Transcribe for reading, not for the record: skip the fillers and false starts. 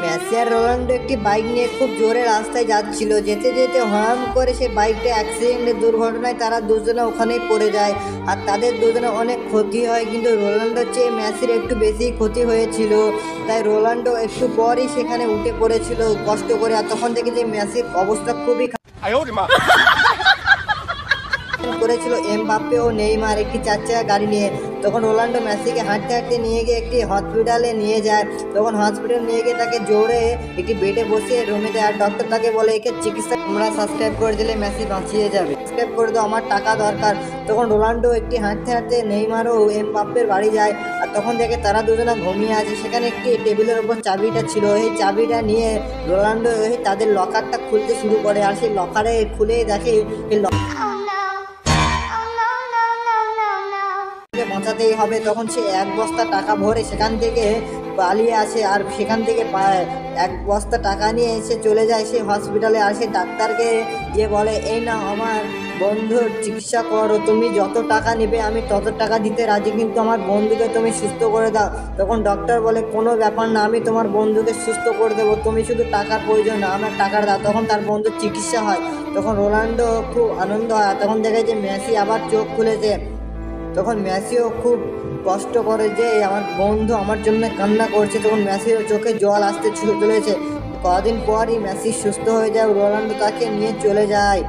Messi আর Ronaldo একটি bike নিয়ে খুব জোরে রাস্তায় যাচ্ছিল। যেতে যেতে হঠাৎ করে সে বাইকটা অ্যাক্সিডেন্টের দুর্ঘটনায় তারা দুজনে ওখানেই পড়ে যায় আর তাদের দুজনে অনেক ক্ষতি হয়। কিন্তু রোনাল্ডোর চেয়ে মেসির একটু বেশি ক্ষতি হয়েছিল, তাই রোনাল্ডো একটু পরই সেখানে উঠে পড়েছিল কষ্ট করে। আর তখন থেকে যে মেসির অবস্থা খুবই করেছিল এমবাপ্পে ও নেইমার একটি 4 চাকা গাড়ি নিয়ে। তখন রোনাল্ডো মেসিকে হাঁটতে হাঁটতে নিয়ে গিয়ে একটি হসপিটালে নিয়ে যায়। তখন হসপিটাল নিয়ে গিয়ে তাকে জোরে একটি বেডে বসিয়ে রুমে দেয় আর ডক্টর তাকে বলে একে চিকিৎসা তোমরা সাবস্ক্রাইব করে দিলে মেসি বাঁচিয়ে যাবে, সাবস্ক্রাইব করে দাও, আমার টাকা দরকার। তখন রোনাল্ডো একটি হাঁটতে হাঁটতে নেইমার ও এমবাপ্পের বাড়ি যায় আর তখন দেখে তারা দুজনা ঘুমিয়ে আছে। সেখানে একটি টেবিলের উপর চাবিটা ছিল, এই চাবিটা নিয়ে রোনাল্ডো তাদের লকারটা খুলতে শুরু করে আর সেই লকারে খুলে দেখে এই বাঁচাতেই হবে। তখন সে 1 বস্তা টাকা ভরে সেখান থেকে পালিয়ে আসে আর সেখান থেকে 1 বস্তা টাকা নিয়ে এসে চলে যায় সে হসপিটালে। আর সে ডাক্তারকে গিয়ে বলে এই না আমার বন্ধুর চিকিৎসা করো, তুমি যত টাকা নেবে আমি তত টাকা দিতে রাজি, কিন্তু আমার বন্ধুকে তুমি সুস্থ করে দাও। তখন ডক্টর বলে কোনো ব্যাপার না, আমি তোমার বন্ধুকে সুস্থ করে দেবো, তুমি শুধু টাকার প্রয়োজন না, আমার টাকার দাও। তখন তার বন্ধুর চিকিৎসা হয়। তখন রোনাল্ডো খুব আনন্দ হয়। তখন দেখে যে মেসি আবার চোখ খুলেছে। তখন মেসিও খুব কষ্ট করে যে আমার বন্ধু আমার জন্য কান্না করছে। তখন মেসির চোখে জল আসতে চলেছে। কদিন পরই মেসি সুস্থ হয়ে যায়, রোনাল্ডো তাকে নিয়ে চলে যায়।